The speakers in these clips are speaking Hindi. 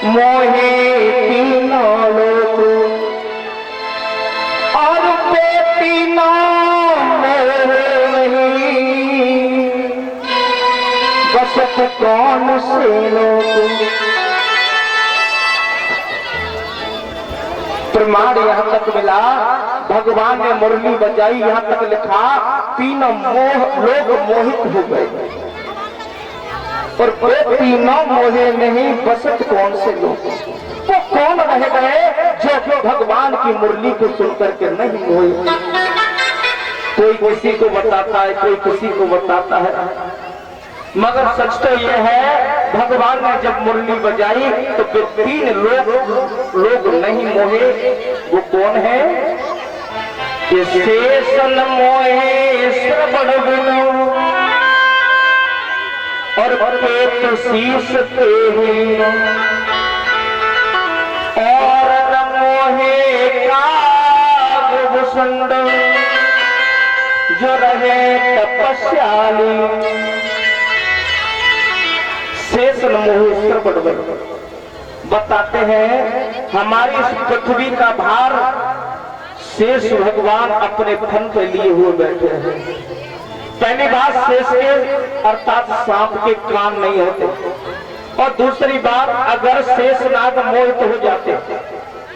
मोहे तीनों लोग और तीनों नहीं बसत कौन से लोग। प्रमाण यहाँ तक मिला, भगवान ने मुरली बजाई, यहाँ तक लिखा तीनों लोग मोहित हो गए और वो तीनों मोहे नहीं बसत कौन से लोग। वो कौन रह गए जो भगवान की मुरली को सुनकर के नहीं मोहे। कोई किसी को बताता है, कोई किसी को बताता है, मगर सच तो यह है भगवान ने जब मुरली बजाई तो फिर तीन लोग नहीं मोहे। वो कौन है? ये शेषन मोहे श्रवण बिनु और पेट शीश ते और न मोहे कागभूषण जो रहे तपस्याली। शेषन मोहे श्रवण बिनु बताते हैं हमारी इस पृथ्वी का भार शेष भगवान अपने फन पे लिए हुए बैठे हैं। पहली बात, शेष के अर्थात सांप के कान नहीं होते, और दूसरी बात, अगर शेषनाग मोहित हो जाते,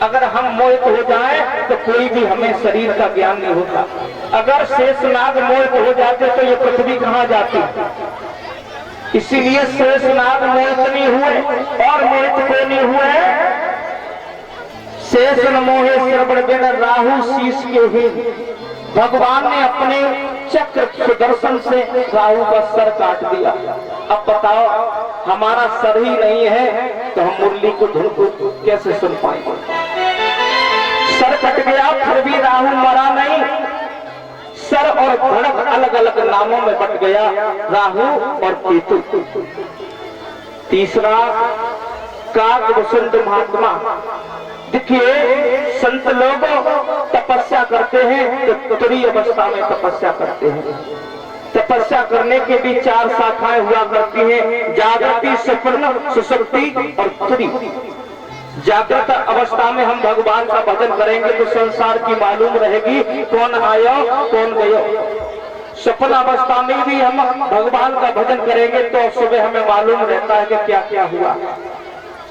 अगर हम मोहित हो जाएं तो कोई भी हमें शरीर का ज्ञान नहीं होता। अगर शेषनाग मोहित हो जाते तो ये पृथ्वी कहाँ जाती। इसीलिए शेषनाग मोहित नहीं हुए और मोहित को नहीं हुए। शेषन मोहे श्रवण बिनु राहु शीश के ही। भगवान ने अपने चक्र सुदर्शन से राहु का सर काट दिया। अब बताओ, हमारा सर ही नहीं है तो हम मुरली को धुन को कैसे सुन पाएंगे। सर कट गया फिर भी राहु मरा नहीं। सर और धड़क अलग अलग नामों में बट गया, राहु और केतु। तीसरा, कागभूषण महात्मा। देखिए, संत लोग तपस्या करते हैं तो तुरी अवस्था में तपस्या करते हैं। तपस्या करने के भी चार शाखाएं हुआ करती हैं, जागृति, स्वप्न, सुषुप्ति और तुरी। जागृत अवस्था में हम भगवान का भजन करेंगे तो संसार की मालूम रहेगी कौन आया कौन गया। स्वप्न अवस्था में भी हम भगवान का भजन करेंगे तो सुबह हमें मालूम रहता है कि क्या क्या हुआ।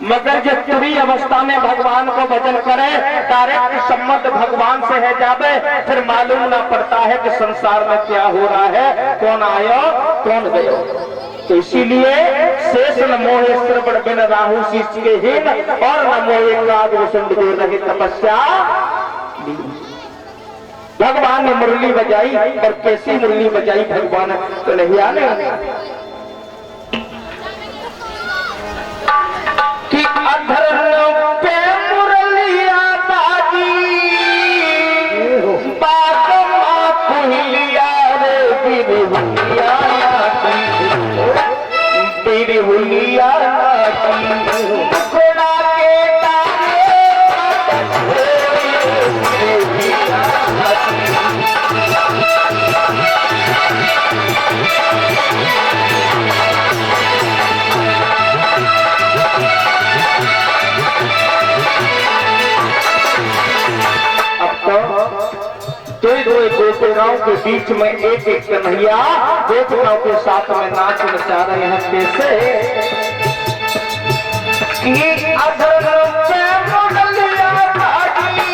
मगर जब तुरी अवस्था में भगवान को भजन करे, डायरेक्ट संबंध भगवान से है जावे, फिर मालूम ना पड़ता है कि संसार में क्या हो रहा है, कौन आया कौन गया। तो इसीलिए शेष न मोहे श्रवण बिनु राहु शीश के हीन और न मोहे कागभूषण जो रहे तपस्या। भगवान ने मुरली बजाई, और कैसी मुरली बजाई भगवान तो नहीं आने कि अधर पे मुरलिया बाजी बात माकुलिया रे बिरहुलिया बिरहुलिया घोड़ा के गोपिकाओं के बीच में एक एक कन्हैया गोपिकाओं के साथ में नाच नचा रहे हैं। कैसे अधर पे मुरलिया बाजी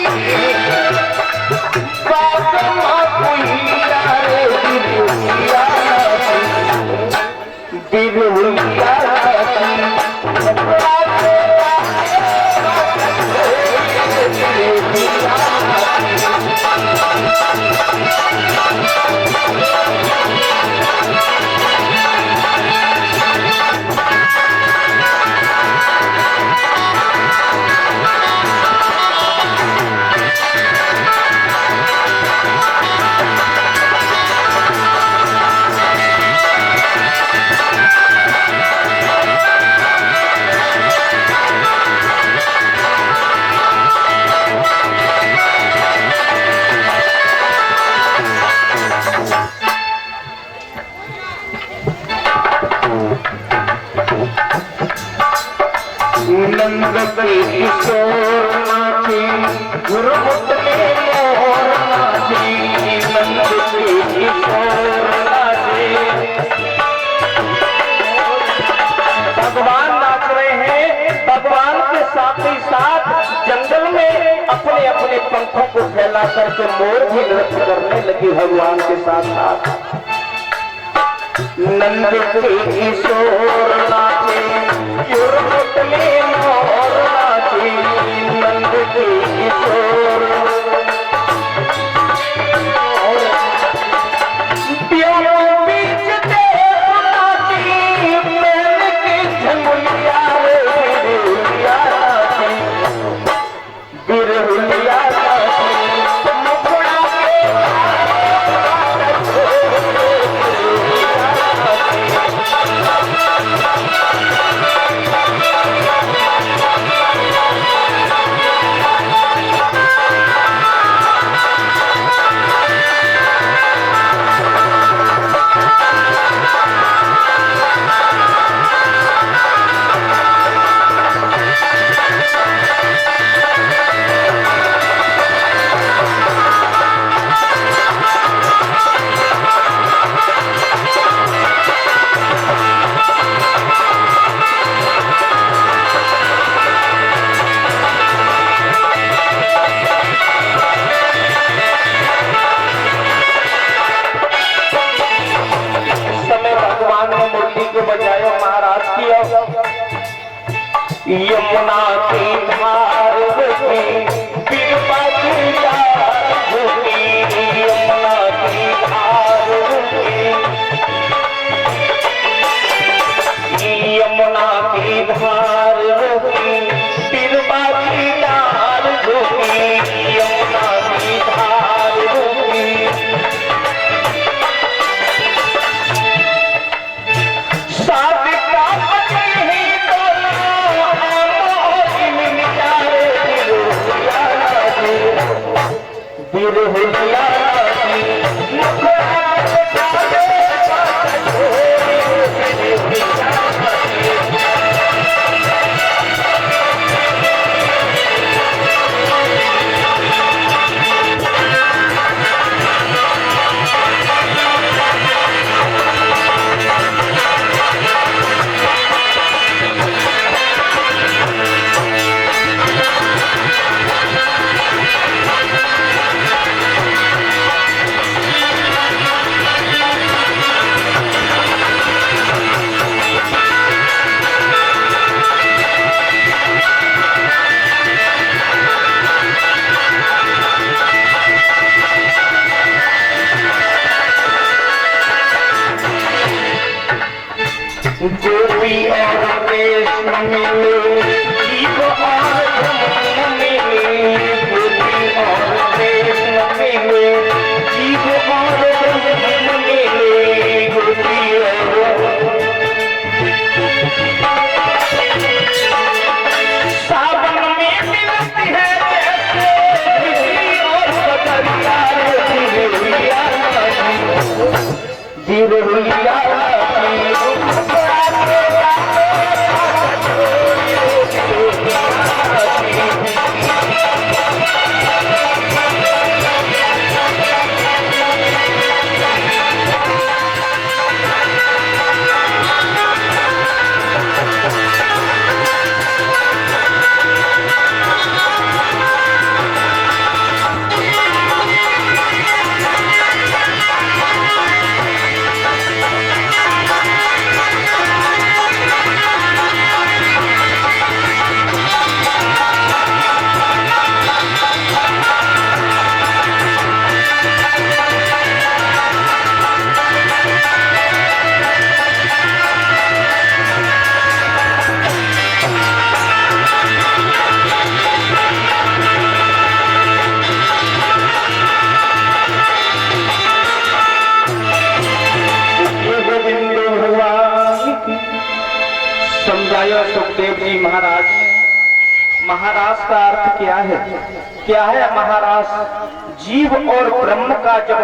बात माकुलिया रे बिरहुलिया बिरहुलिया नंद के किशोर नाचे गुरुमुख में मोर नाचे नंद के किशोर नाचे। भगवान नाच रहे हैं, भगवान के साथ ही साथ जंगल में अपने अपने पंखों को फैला करके मोर भी नृत्य करने लगी भगवान के साथ साथ। नंद के किशोर नाचे गुरुमुख में मोर नाचे नंद के किशोर यमुना की धार में कृपा की धार होगी यमुना की धार में यमुना की धार होगी कृपा की धार होगी यमुना की धार होगी। गोपी और कृष्ण मिले जीव और जमुना मिले गोपी और कृष्ण मिले जीव और जमुना मिले गोपी और सावन में मिलती है जैसे और बदरिया बिरहुलिया समझाया सुखदेव जी महाराज। महाराज का अर्थ क्या है? क्या है महाराज? जीव और ब्रह्म का जब